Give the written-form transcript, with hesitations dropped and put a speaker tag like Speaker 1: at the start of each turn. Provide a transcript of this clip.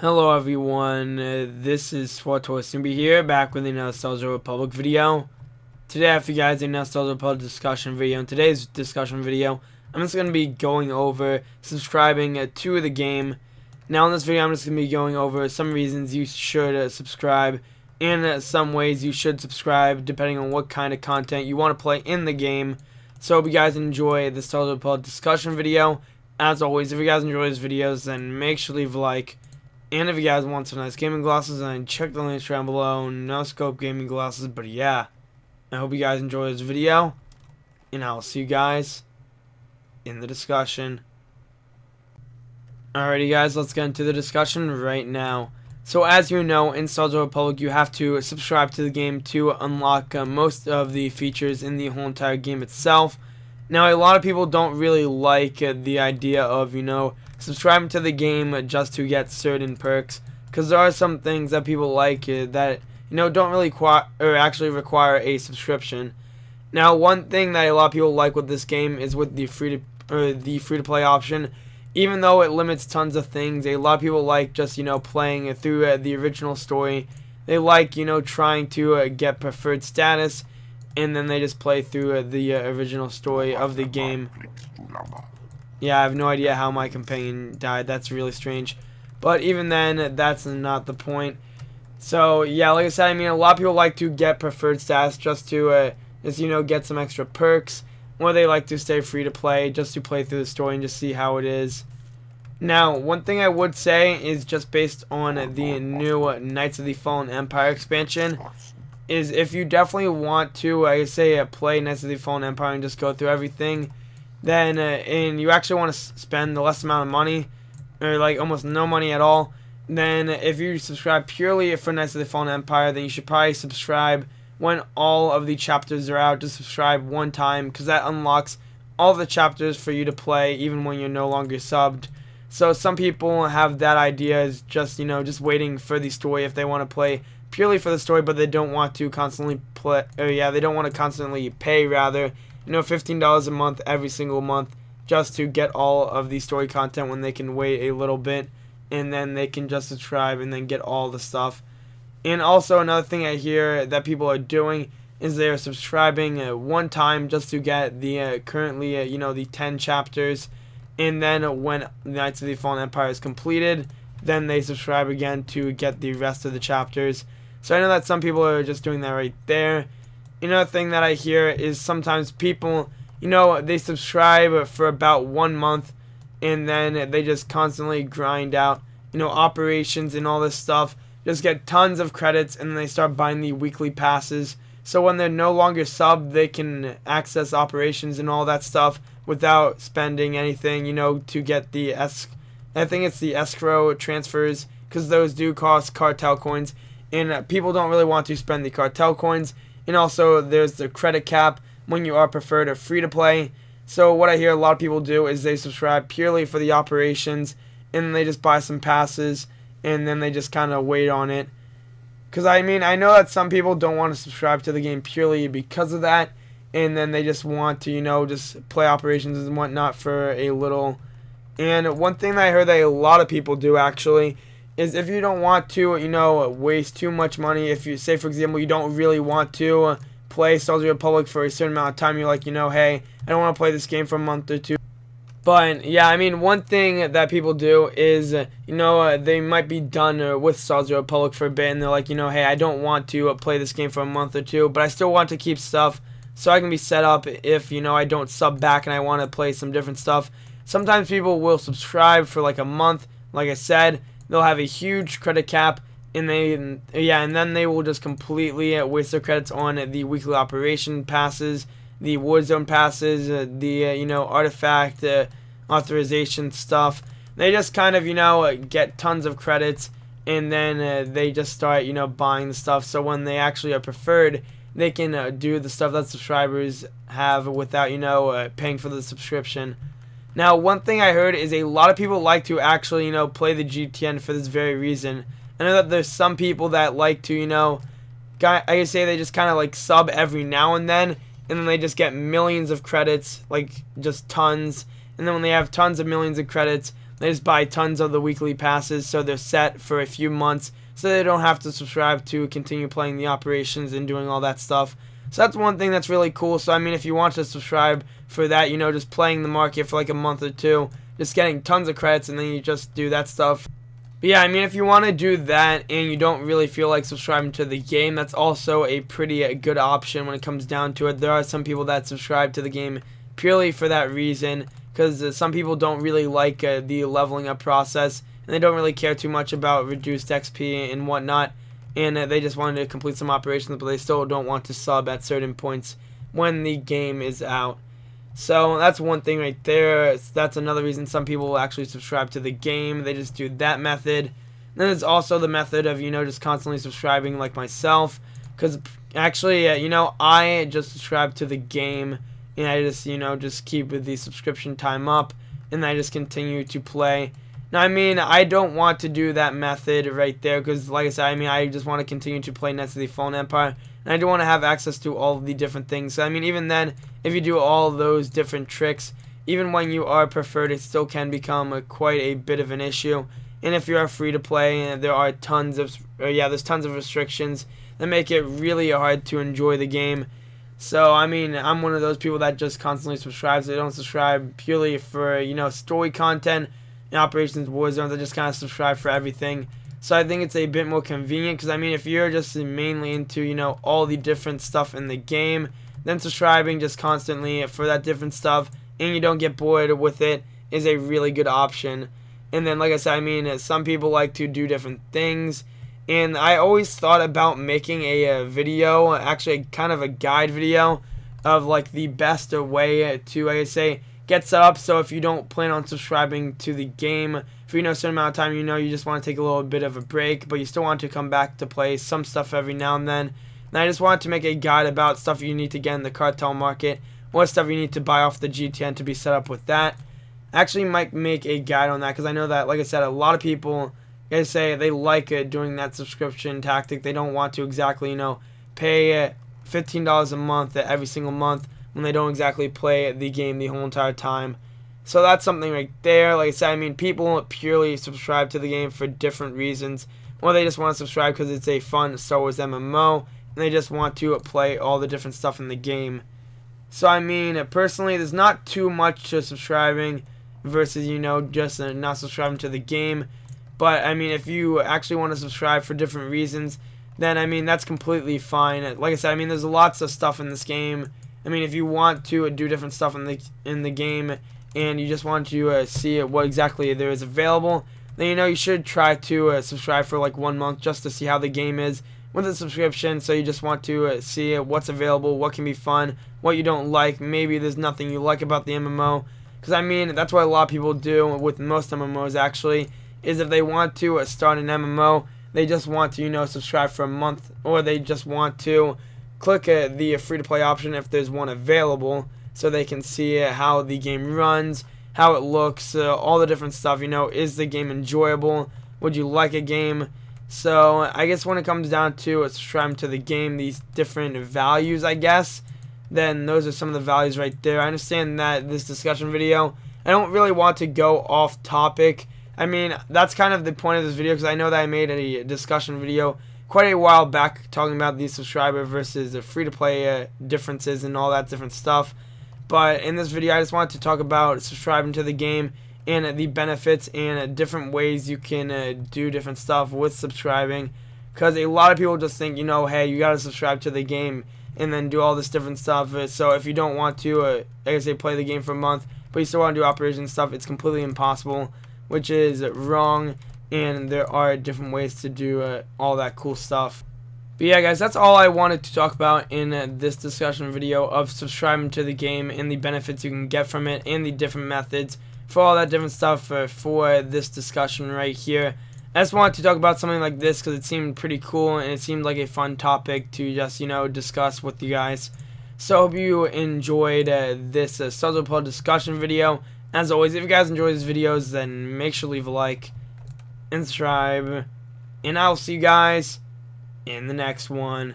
Speaker 1: Hello everyone, this is Supersnoopy here, back with another SWTOR Republic video. Today I have for you guys a SWTOR Republic discussion video. In today's discussion video, I'm just going to be going over subscribing to the game. Now in this video, I'm just going to be going over some reasons you should subscribe, and some ways you should subscribe depending on what kind of content you want to play in the game. So if you guys enjoy this SWTOR Republic discussion video, as always, if you guys enjoy these videos, then make sure to leave a like. And if you guys want some nice gaming glasses, then check the links down below. No scope gaming glasses, but yeah. I hope you guys enjoy this video. And I'll see you guys in the discussion. Alrighty guys, let's get into the discussion right now. So as you know, in SWTOR Republic, you have to subscribe to the game to unlock most of the features in the whole entire game itself. Now a lot of people don't really like the idea of, subscribing to the game just to get certain perks, because there are some things that people like that don't really actually require a subscription. Now one thing that a lot of people like with this game is with the free to play option. Even though it limits tons of things, a lot of people like just playing through the original story. They like trying to get preferred status, and then they just play through the original story of the game. Yeah, I have no idea how my companion died. That's really strange. But even then, that's not the point. So, yeah, like I said, a lot of people like to get preferred status just to, get some extra perks. Or they like to stay free to play, just to play through the story and just see how it is. Now, one thing I would say is just based on the new Knights of the Fallen Empire expansion, is if you definitely want to, play Knights of the Fallen Empire and just go through everything, then and you actually want to spend the less amount of money, or like almost no money at all, then if you subscribe purely for Knights of the Fallen Empire, then you should probably subscribe when all of the chapters are out. Just subscribe one time, because that unlocks all the chapters for you to play even when you're no longer subbed. So some people have that idea as just just waiting for the story if they want to play purely for the story, but they don't want to constantly play, they don't want to constantly pay rather, $15 a month every single month just to get all of the story content, when they can wait a little bit and then they can just subscribe and then get all the stuff. And also another thing I hear that people are doing is they're subscribing one time just to get the currently the 10 chapters, and then when Knights of the Fallen Empire is completed, then they subscribe again to get the rest of the chapters. So I know that some people are just doing that right there. Another thing that I hear is sometimes people, they subscribe for about 1 month, and then they just constantly grind out, operations and all this stuff, just get tons of credits, and then they start buying the weekly passes. So when they're no longer subbed, they can access operations and all that stuff without spending anything, to get the I think it's the escrow transfers, because those do cost cartel coins, and people don't really want to spend the cartel coins. And also there's the credit cap when you are preferred or free to play. So what I hear a lot of people do is they subscribe purely for the operations, and then they just buy some passes, and then they just kind of wait on it. Because I know that some people don't want to subscribe to the game purely because of that, and then they just want to just play operations and whatnot for a little. And one thing that I heard that a lot of people do actually is, if you don't want to waste too much money, if you say for example you don't really want to play SWTOR Republic for a certain amount of time, you're like, hey, I don't want to play this game for a month or two. But yeah, one thing that people do is they might be done with SWTOR Republic for a bit, and they're like, hey, I don't want to play this game for a month or two, but I still want to keep stuff so I can be set up if I don't sub back and I want to play some different stuff. Sometimes people will subscribe for like a month, like I said. They'll have a huge credit cap, and then they will just completely waste their credits on the weekly operation passes, the Warzone passes, the artifact authorization stuff. They just kind of get tons of credits, and then they just start buying the stuff. So when they actually are preferred, they can do the stuff that subscribers have without paying for the subscription. Now, one thing I heard is a lot of people like to actually, play the GTN for this very reason. I know that there's some people that like to, I say they just kind of like sub every now and then they just get millions of credits, like just tons. And then when they have tons of millions of credits, They just buy tons of the weekly passes, so they're set for a few months, so they don't have to subscribe to continue playing the operations and doing all that stuff. So that's one thing that's really cool. So I mean, if you want to subscribe for that, just playing the market for like a month or two, just getting tons of credits, and then you just do that stuff. But yeah, I mean, if you want to do that and you don't really feel like subscribing to the game, that's also a pretty good option when it comes down to it. There are some people that subscribe to the game purely for that reason, because some people don't really like the leveling up process, and they don't really care too much about reduced XP and whatnot, and they just wanted to complete some operations, but they still don't want to sub at certain points when the game is out. So that's one thing right there. That's another reason some people will actually subscribe to the game. They just do that method. Then there's also the method of just constantly subscribing, like myself, because actually I just subscribe to the game, and I just just keep the subscription time up, and I just continue to play. Now I mean, I don't want to do that method right there, because like I said, I mean, I just want to continue to play Knights of the Fallen Empire, and I do want to have access to all of the different things. So I mean, even then, if you do all those different tricks, even when you are preferred, it still can become quite a bit of an issue. And if you are free to play, there are there's tons of restrictions that make it really hard to enjoy the game. So I mean, I'm one of those people that just constantly subscribes. They don't subscribe purely for story content and Operations Warzone. They just kind of subscribe for everything. So I think it's a bit more convenient, because I mean, if you're just mainly into all the different stuff in the game, then subscribing just constantly for that different stuff, and you don't get bored with it, is a really good option. And then, like I said, I mean, some people like to do different things, and I always thought about making a video, actually kind of a guide video, of like the best way to, like I say, get set up. So if you don't plan on subscribing to the game for a certain amount of time, you just want to take a little bit of a break, but you still want to come back to play some stuff every now and then. And I just wanted to make a guide about stuff you need to get in the cartel market, what stuff you need to buy off the GTN to be set up with that. I actually might make a guide on that, because I know that, like I said, a lot of people, they say they like doing that subscription tactic. They don't want to exactly, pay $15 a month every single month when they don't exactly play the game the whole entire time. So that's something right there. Like I said, I mean, people purely subscribe to the game for different reasons. Or they just want to subscribe because it's a fun Star Wars MMO, and they just want to play all the different stuff in the game. So I mean, personally, there's not too much to subscribing versus, just not subscribing to the game. But I mean, if you actually want to subscribe for different reasons, then I mean, that's completely fine. Like I said, I mean, there's lots of stuff in this game. I mean, if you want to do different stuff in the game, and you just want to see what exactly there is available, then you should try to subscribe for like 1 month just to see how the game is with a subscription. So you just want to see what's available, what can be fun, what you don't like. Maybe there's nothing you like about the MMO, because I mean, that's what a lot of people do with most MMOs actually, is if they want to start an MMO, they just want to subscribe for a month, or they just want to click the free-to-play option if there's one available, so they can see how the game runs, how it looks, all the different stuff. Is the game enjoyable? Would you like a game? So I guess when it comes down to subscribing to the game, these different values, I guess, then those are some of the values right there. I understand that this discussion video, I don't really want to go off topic. I mean, that's kind of the point of this video, because I know that I made a discussion video quite a while back talking about the subscriber versus the free-to-play differences and all that different stuff. But in this video, I just wanted to talk about subscribing to the game and the benefits and different ways you can do different stuff with subscribing. Because a lot of people just think, hey, you gotta subscribe to the game and then do all this different stuff. So if you don't want to, like I say, play the game for a month, but you still want to do operation stuff, it's completely impossible, which is wrong. And there are different ways to do all that cool stuff. But yeah, guys, that's all I wanted to talk about in this discussion video of subscribing to the game and the benefits you can get from it and the different methods for all that different stuff for this discussion right here. I just wanted to talk about something like this because it seemed pretty cool and it seemed like a fun topic to just, discuss with you guys. So I hope you enjoyed this SWTOR discussion video. As always, if you guys enjoy these videos, then make sure to leave a like and subscribe. And I'll see you guys in the next one.